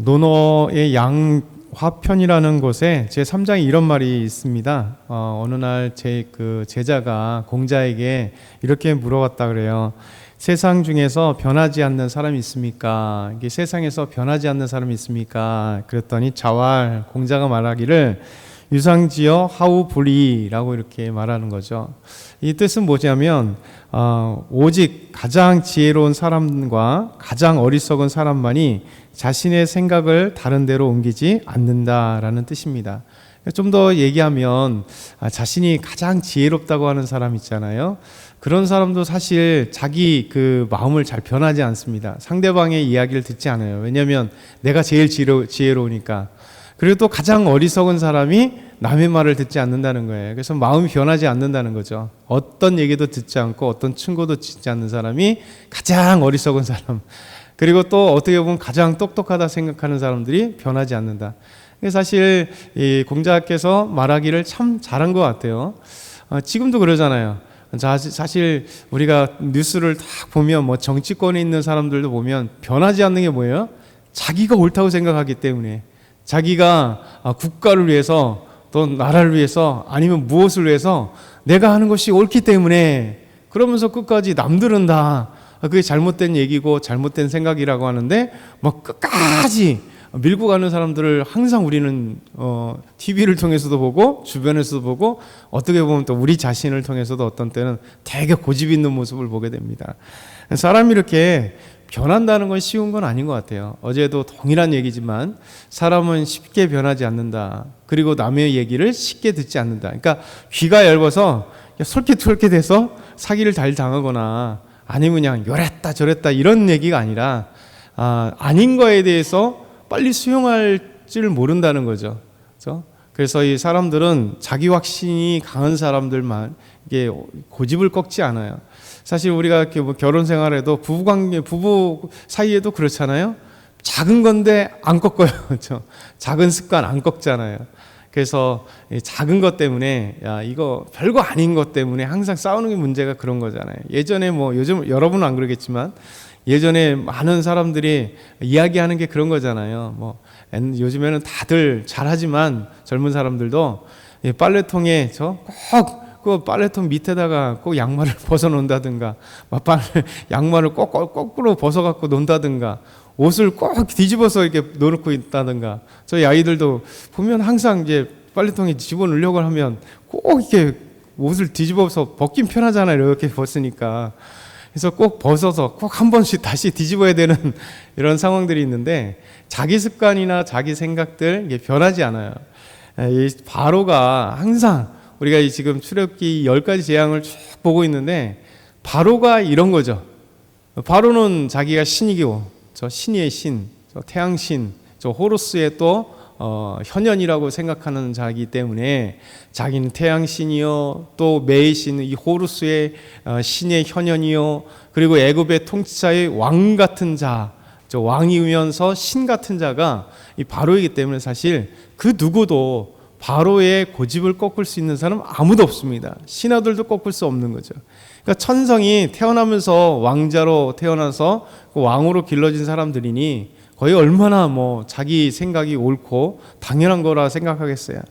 논어의 양화편이라는 곳에 제 3장에 이런 말이 있습니다. 어느 날 제 제자가 공자에게 이렇게 물어봤다 그래요. 세상 중에서 변하지 않는 사람이 있습니까? 이게 세상에서 변하지 않는 사람이 있습니까? 그랬더니 자왈 공자가 말하기를 유상지어 하우불이라고 이렇게 말하는 거죠. 이 뜻은 뭐냐면 오직 가장 지혜로운 사람과 가장 어리석은 사람만이 자신의 생각을 다른 데로 옮기지 않는다라는 뜻입니다. 좀 더 얘기하면 자신이 가장 지혜롭다고 하는 사람 있잖아요. 그런 사람도 사실 자기 마음을 잘 변하지 않습니다. 상대방의 이야기를 듣지 않아요. 왜냐하면 내가 제일 지혜로우니까. 그리고 또 가장 어리석은 사람이 남의 말을 듣지 않는다는 거예요. 그래서 마음이 변하지 않는다는 거죠. 어떤 얘기도 듣지 않고 어떤 충고도 듣지 않는 사람이 가장 어리석은 사람. 그리고 또 어떻게 보면 가장 똑똑하다 생각하는 사람들이 변하지 않는다. 사실 이 공자께서 말하기를 참 잘한 것 같아요. 지금도 그러잖아요. 사실 우리가 뉴스를 딱 보면 뭐 정치권에 있는 사람들도 보면 변하지 않는 게 뭐예요? 자기가 옳다고 생각하기 때문에, 자기가 국가를 위해서 또 나라를 위해서 아니면 무엇을 위해서 내가 하는 것이 옳기 때문에, 그러면서 끝까지 남들은 다 그게 잘못된 얘기고 잘못된 생각이라고 하는데 막 끝까지 밀고 가는 사람들을 항상 우리는 TV를 통해서도 보고 주변에서도 보고 어떻게 보면 또 우리 자신을 통해서도 어떤 때는 되게 고집 있는 모습을 보게 됩니다. 사람이 이렇게 변한다는 건 쉬운 건 아닌 것 같아요. 어제도 동일한 얘기지만 사람은 쉽게 변하지 않는다. 그리고 남의 얘기를 쉽게 듣지 않는다. 그러니까 귀가 얇아서 솔깃솔깃해서 사기를 잘 당하거나 아니면 그냥 요랬다 저랬다 이런 얘기가 아니라 아닌 거에 대해서 빨리 수용할 줄 모른다는 거죠. 그렇죠? 그래서 이 사람들은 자기 확신이 강한 사람들만 이게 고집을 꺾지 않아요. 사실 우리가 결혼 생활에도 부부 사이에도 그렇잖아요. 작은 건데 안 꺾어요. 그렇죠? 작은 습관 안 꺾잖아요. 그래서 작은 것 때문에 이거 별거 아닌 것 때문에 항상 싸우는 게 문제가 그런 거잖아요. 예전에 요즘 여러분은 안 그러겠지만 예전에 많은 사람들이 이야기하는 게 그런 거잖아요. 요즘에는 다들 잘하지만 젊은 사람들도 빨래통에 꼭 빨래통 밑에다가 꼭 양말을 벗어 놓는다든가, 양말을 꼭 거꾸로 벗어 갖고 놓는다든가, 옷을 꼭 뒤집어서 이렇게 놓고 있다든가. 저희 아이들도 보면 항상 이제 빨래통에 집어넣으려고 하면 꼭 이렇게 옷을 뒤집어서 벗긴 편하잖아요. 이렇게 벗으니까. 그래서 꼭 벗어서 꼭 한 번씩 다시 뒤집어야 되는 이런 상황들이 있는데, 자기 습관이나 자기 생각들 이게 변하지 않아요. 이 바로가 항상 우리가 지금 출애굽기 10가지 재앙을 쭉 보고 있는데 바로가 이런 거죠. 바로는 자기가 신이고 저 신의 신, 저 태양신, 저 호루스의 또 현현이라고 생각하는 자이기 때문에 자기는 태양신이요 또 매의 신, 이 호루스의 신의 현현이요 그리고 애굽의 통치자의 왕 같은 자, 저 왕이면서 신 같은 자가 이 바로이기 때문에 사실 그 누구도 바로의 고집을 꺾을 수 있는 사람 아무도 없습니다. 신하들도 꺾을 수 없는 거죠. 그러니까 천성이 태어나면서 왕자로 태어나서 그 왕으로 길러진 사람들이니 거의 얼마나 자기 생각이 옳고 당연한 거라 생각하겠어요.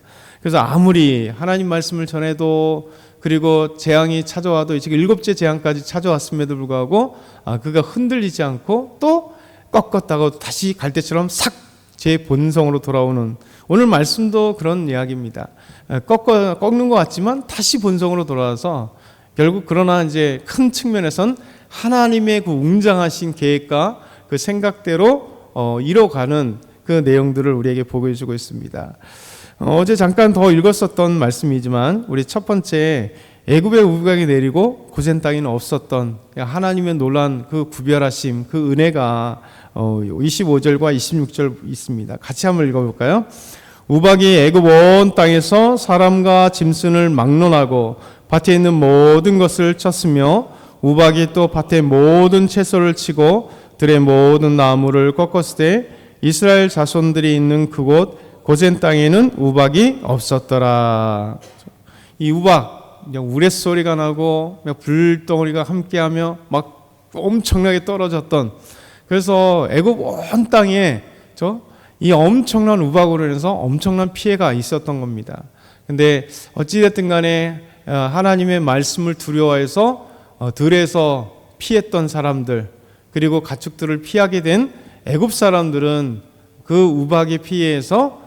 그래서 아무리 하나님 말씀을 전해도 그리고 재앙이 찾아와도 지금 7째 재앙까지 찾아왔음에도 불구하고 그가 흔들리지 않고 또 꺾었다가 다시 갈 때처럼 싹 제 본성으로 돌아오는, 오늘 말씀도 그런 이야기입니다. 꺾는 것 같지만 다시 본성으로 돌아와서 결국 그러나 이제 큰 측면에선 하나님의 그 웅장하신 계획과 그 생각대로 이뤄가는 그 내용들을 우리에게 보여주고 있습니다. 어제 잠깐 더 읽었었던 말씀이지만 우리 첫 번째 애굽의 우박이 내리고 고센 땅에는 없었던 하나님의 놀란 그 구별하심, 그 은혜가 25절과 26절 있습니다. 같이 한번 읽어볼까요? 우박이 애굽 온 땅에서 사람과 짐승을 막론하고 밭에 있는 모든 것을 쳤으며 우박이 또 밭의 모든 채소를 치고 들의 모든 나무를 꺾었을 때 이스라엘 자손들이 있는 그곳 고센 땅에는 우박이 없었더라. 이 우박, 그냥 우레소리가 나고 그냥 불덩어리가 함께하며 막 엄청나게 떨어졌던, 그래서 애굽 온 땅에 이 엄청난 우박으로 인해서 엄청난 피해가 있었던 겁니다. 근데 어찌됐든 간에 하나님의 말씀을 두려워해서 들에서 피했던 사람들, 그리고 가축들을 피하게 된 애굽 사람들은 그 우박의 피해에서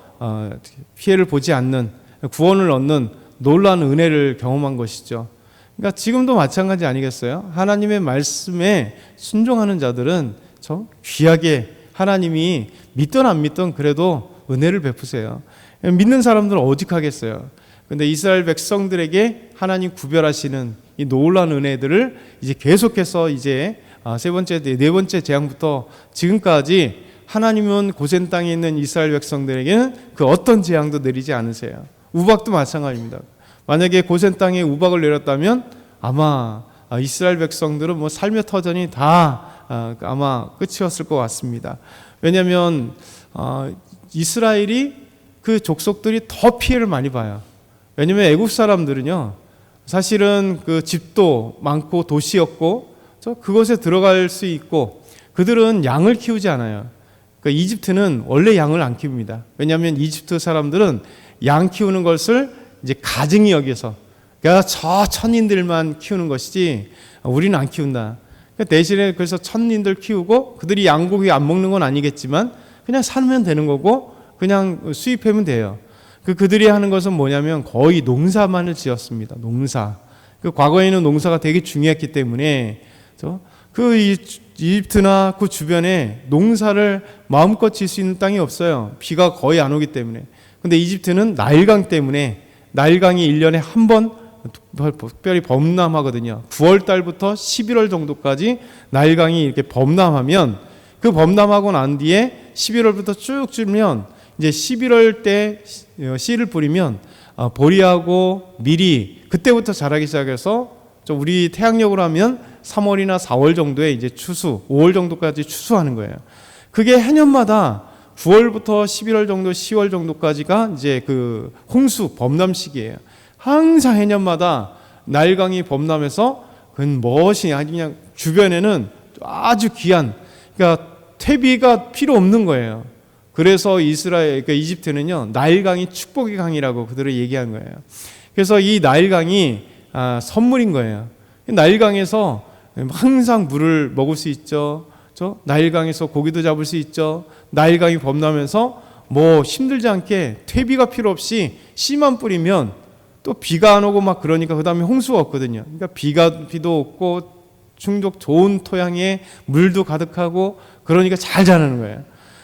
피해를 보지 않는, 구원을 얻는 놀라운 은혜를 경험한 것이죠. 그러니까 지금도 마찬가지 아니겠어요? 하나님의 말씀에 순종하는 자들은 귀하게 하나님이 믿든 안 믿든 그래도 은혜를 베푸세요. 믿는 사람들은 오직하겠어요. 근데 이스라엘 백성들에게 하나님 구별하시는 이 놀라운 은혜들을 이제 계속해서 이제 네 번째 재앙부터 지금까지 하나님은 고센 땅에 있는 이스라엘 백성들에게는 그 어떤 재앙도 내리지 않으세요. 우박도 마찬가지입니다. 만약에 고센 땅에 우박을 내렸다면 아마 이스라엘 백성들은 뭐 삶의 터전이 다 아마 끝이었을 것 같습니다. 왜냐하면 이스라엘이 그 족속들이 더 피해를 많이 봐요. 왜냐하면 애국 사람들은요, 사실은 그 집도 많고 도시였고 그곳에 들어갈 수 있고, 그들은 양을 키우지 않아요. 그러니까 이집트는 원래 양을 안 키웁니다. 왜냐하면 이집트 사람들은 양 키우는 것을 이제 가증히 여겨서, 그러니까 저 천인들만 키우는 것이지 우리는 안 키운다. 대신에 그래서 천인들 키우고, 그들이 양고기 안 먹는 건 아니겠지만 그냥 살면 되는 거고 그냥 수입하면 돼요. 그들이 하는 것은 뭐냐면 거의 농사만을 지었습니다. 농사. 과거에는 농사가 되게 중요했기 때문에 이집트나 그 주변에 농사를 마음껏 지을 수 있는 땅이 없어요. 비가 거의 안 오기 때문에. 근데 이집트는 나일강 때문에, 나일강이 1년에 한 번 특별히 범람하거든요. 9월 달부터 11월 정도까지 나일강이 이렇게 범람하면, 그 범람하고 난 뒤에 11월부터 쭉 줄면 이제 11월 때 씨를 뿌리면 보리하고 밀이 그때부터 자라기 시작해서 우리 태양력으로 하면 3월이나 4월 정도에 이제 추수, 5월 정도까지 추수하는 거예요. 그게 해년마다 9월부터 11월 정도, 10월 정도까지가 이제 그 홍수 범람 시기예요. 항상 해년마다 나일강이 범람해서 그건 무엇이 아주 그냥 주변에는 아주 귀한, 그러니까 퇴비가 필요 없는 거예요. 그래서 그러니까 이집트는요, 나일강이 축복의 강이라고 그들을 얘기한 거예요. 그래서 이 나일강이 선물인 거예요. 나일강에서 항상 물을 먹을 수 있죠. 나일강에서 고기도 잡을 수 있죠. 나일강이 범람해서 뭐 힘들지 않게 퇴비가 필요 없이 씨만 뿌리면 또 비가 안 오고 막 그러니까 그 다음에 홍수가 없거든요. 그러니까 비도 없고 충족 좋은 토양에 물도 가득하고 그러니까 잘 자라는 거예요.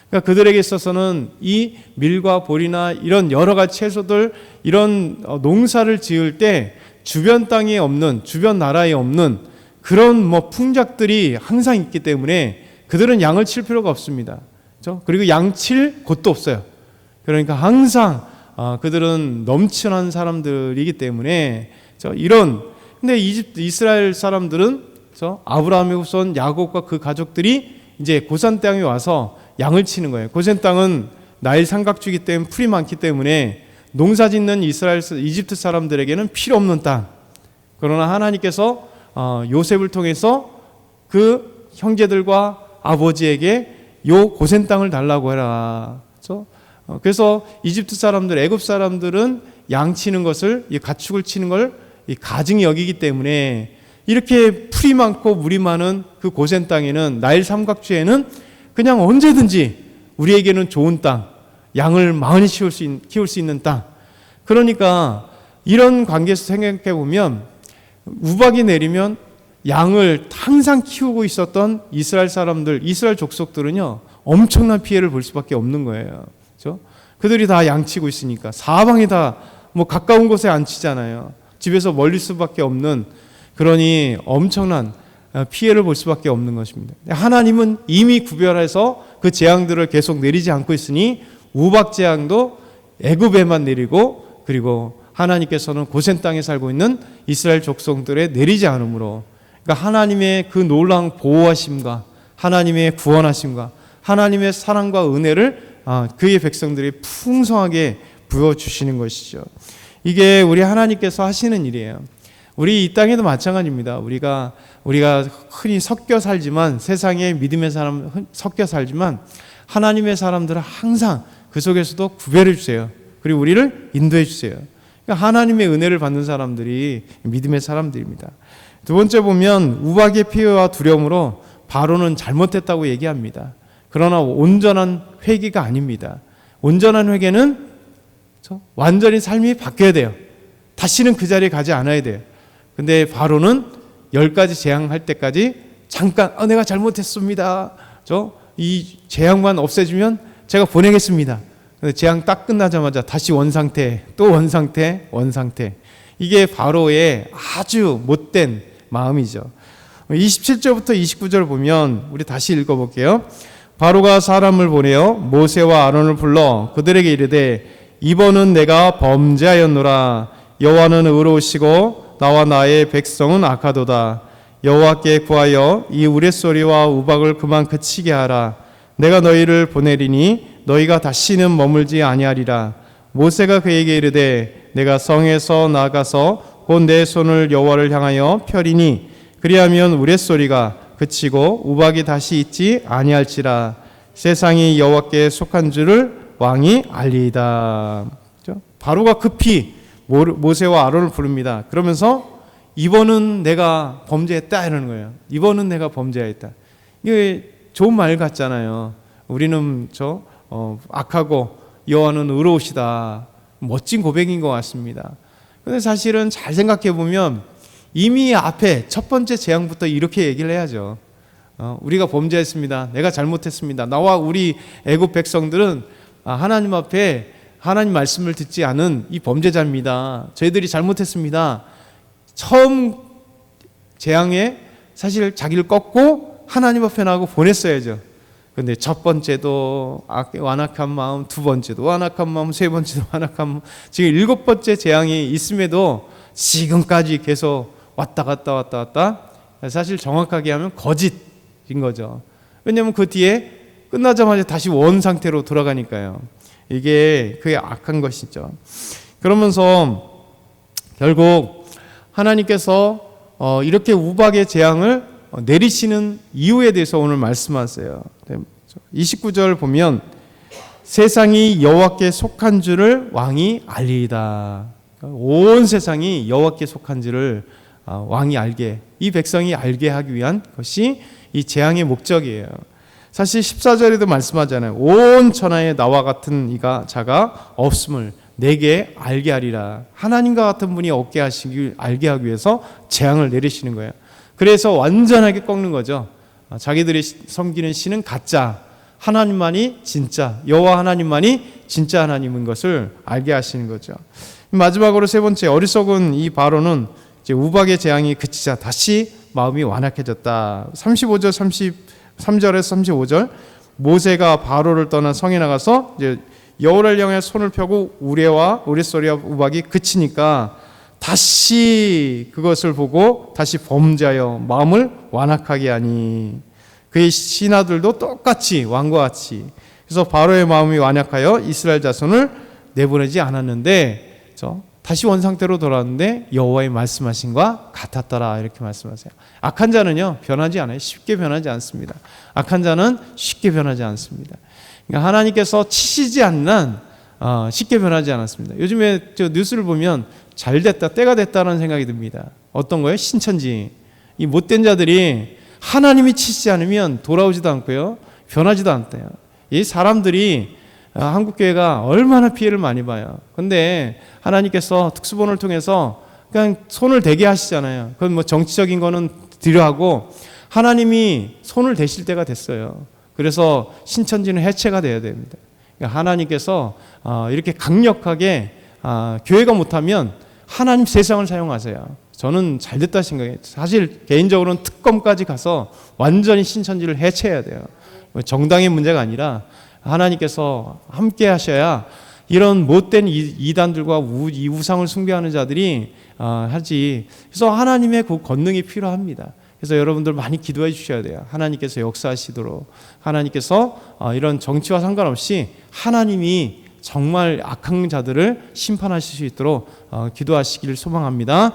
그러니까 그들에게 있어서는 이 밀과 보리나 이런 여러 가지 채소들, 이런 농사를 지을 때 주변 땅에 없는, 주변 나라에 없는 그런 뭐 풍작들이 항상 있기 때문에 그들은 양을 칠 필요가 없습니다. 그렇죠? 그리고 양 칠 곳도 없어요. 그러니까 항상 그들은 넘치는 사람들이기 때문에 근데 이스라엘 사람들은 아브라함의 후손 야곱과 그 가족들이 이제 고센 땅에 와서 양을 치는 거예요. 고센 땅은 나일 삼각주기 때문에 풀이 많기 때문에 농사 짓는 이집트 사람들에게는 필요 없는 땅. 그러나 하나님께서 요셉을 통해서 그 형제들과 아버지에게 요 고센 땅을 달라고 해라. 그래서 이집트 사람들, 애굽 사람들은 양 치는 것을, 이 가축을 치는 걸 가증히 여기기 때문에 이렇게 풀이 많고 물이 많은 그 고센 땅에는, 나일 삼각주에는 그냥 언제든지 우리에게는 좋은 땅, 양을 많이 키울 수 있는 땅. 그러니까 이런 관계에서 생각해 보면 우박이 내리면 양을 항상 키우고 있었던 이스라엘 사람들, 이스라엘 족속들은요, 엄청난 피해를 볼 수밖에 없는 거예요. 그렇죠? 그들이 다 양치고 있으니까 사방이 다 뭐 가까운 곳에 안 치잖아요. 집에서 멀리 수밖에 없는, 그러니 엄청난 피해를 볼 수밖에 없는 것입니다. 하나님은 이미 구별해서 그 재앙들을 계속 내리지 않고 있으니 우박 재앙도 애굽에만 내리고, 그리고 하나님께서는 고센 땅에 살고 있는 이스라엘 족속들에 내리지 않으므로, 그러니까 하나님의 그 놀라운 보호하심과 하나님의 구원하심과 하나님의 사랑과 은혜를 그의 백성들이 풍성하게 부어주시는 것이죠. 이게 우리 하나님께서 하시는 일이에요. 우리 이 땅에도 마찬가지입니다. 우리가 흔히 섞여 살지만, 세상에 믿음의 사람 섞여 살지만, 하나님의 사람들은 항상 그 속에서도 구별해 주세요. 그리고 우리를 인도해 주세요. 그러니까 하나님의 은혜를 받는 사람들이 믿음의 사람들입니다. 두 번째 보면 우박의 피해와 두려움으로 바로는 잘못했다고 얘기합니다. 그러나 온전한 회개가 아닙니다. 온전한 회개는 완전히 삶이 바뀌어야 돼요. 다시는 그 자리에 가지 않아야 돼요. 근데 바로는 10가지 재앙할 때까지 잠깐 내가 잘못했습니다. 이 재앙만 없애주면 제가 보내겠습니다. 근데 재앙 딱 끝나자마자 다시 원상태, 또 원상태, 원상태. 이게 바로의 아주 못된 마음이죠. 27절부터 29절 보면 우리 다시 읽어볼게요. 바로가 사람을 보내어 모세와 아론을 불러 그들에게 이르되 이번은 내가 범죄하였노라. 여호와는 의로우시고 나와 나의 백성은 악하도다. 여호와께 구하여 이 우레소리와 우박을 그만 그치게 하라. 내가 너희를 보내리니 너희가 다시는 머물지 아니하리라. 모세가 그에게 이르되 내가 성에서 나가서 곧 내 손을 여호와를 향하여 펴리니 그리하면 우레소리가 그치고 우박이 다시 있지 아니할지라. 세상이 여호와께 속한 줄을 왕이 알리이다. 바로가 급히 모세와 아론을 부릅니다. 그러면서 이번은 내가 범죄했다 이러는 거예요. 이번은 내가 범죄했다. 이게 좋은 말 같잖아요. 우리는 악하고 여호와는 의로우시다. 멋진 고백인 것 같습니다. 근데 사실은 잘 생각해 보면 이미 앞에 첫 번째 재앙부터 이렇게 얘기를 해야죠. 우리가 범죄했습니다. 내가 잘못했습니다. 나와 우리 애굽 백성들은 하나님 앞에 하나님 말씀을 듣지 않은 이 범죄자입니다. 저희들이 잘못했습니다. 처음 재앙에 사실 자기를 꺾고 하나님 앞에 나가고 보냈어야죠. 그런데 첫 번째도 완악한 마음, 두 번째도 완악한 마음, 세 번째도 완악한 마음, 지금 7번째 재앙이 있음에도 지금까지 계속 왔다 갔다 사실 정확하게 하면 거짓인 거죠. 왜냐하면 그 뒤에 끝나자마자 다시 원 상태로 돌아가니까요. 이게 그게 악한 것이죠. 그러면서 결국 하나님께서 이렇게 우박의 재앙을 내리시는 이유에 대해서 오늘 말씀하세요. 29절 보면 세상이 여호와께 속한 줄을 왕이 알리이다. 온 세상이 여호와께 속한 줄을 왕이 알게, 이 백성이 알게 하기 위한 것이 이 재앙의 목적이에요. 사실 14절에도 말씀하잖아요. 온 천하에 나와 같은 자가 없음을 내게 알게 하리라. 하나님과 같은 분이 없게 하시길 알게 하기 위해서 재앙을 내리시는 거예요. 그래서 완전하게 꺾는 거죠. 자기들이 섬기는 신은 가짜, 하나님만이 진짜, 여호와 하나님만이 진짜 하나님인 것을 알게 하시는 거죠. 마지막으로 세 번째, 어리석은 이 바로는 이제 우박의 재앙이 그치자 다시 마음이 완악해졌다. 35절, 33절에서 35절, 모세가 바로를 떠나 성에 나가서 이제 여호와를 향해 손을 펴고 우레소리와 우박이 그치니까 다시 그것을 보고 다시 범죄하여 마음을 완악하게 하니 그의 신하들도 똑같이 왕과 같이. 그래서 바로의 마음이 완악하여 이스라엘 자손을 내보내지 않았는데 다시 원상태로 돌아왔는데 여호와의 말씀하신과 같았더라 이렇게 말씀하세요. 악한 자는요 변하지 않아요. 쉽게 변하지 않습니다. 악한 자는 쉽게 변하지 않습니다. 그러니까 하나님께서 치시지 않는 쉽게 변하지 않았습니다. 요즘에 뉴스를 보면 잘됐다, 때가 됐다는 생각이 듭니다. 어떤 거예요? 신천지. 이 못된 자들이 하나님이 치시지 않으면 돌아오지도 않고요, 변하지도 않대요. 이 사람들이 한국교회가 얼마나 피해를 많이 봐요. 근데 하나님께서 특수본을 통해서 그냥 손을 대게 하시잖아요. 그건 뭐 정치적인 거는 뒤로하고 하나님이 손을 대실 때가 됐어요. 그래서 신천지는 해체가 돼야 됩니다. 그러니까 하나님께서 이렇게 강력하게 교회가 못하면 하나님 세상을 사용하세요. 저는 잘됐다 생각해요. 사실 개인적으로는 특검까지 가서 완전히 신천지를 해체해야 돼요. 정당의 문제가 아니라 하나님께서 함께 하셔야 이런 못된 이단들과 이 우상을 숭배하는 자들이 하지. 그래서 하나님의 그 권능이 필요합니다. 그래서 여러분들 많이 기도해 주셔야 돼요. 하나님께서 역사하시도록. 하나님께서 이런 정치와 상관없이 하나님이 정말 악한 자들을 심판하실 수 있도록 기도하시기를 소망합니다.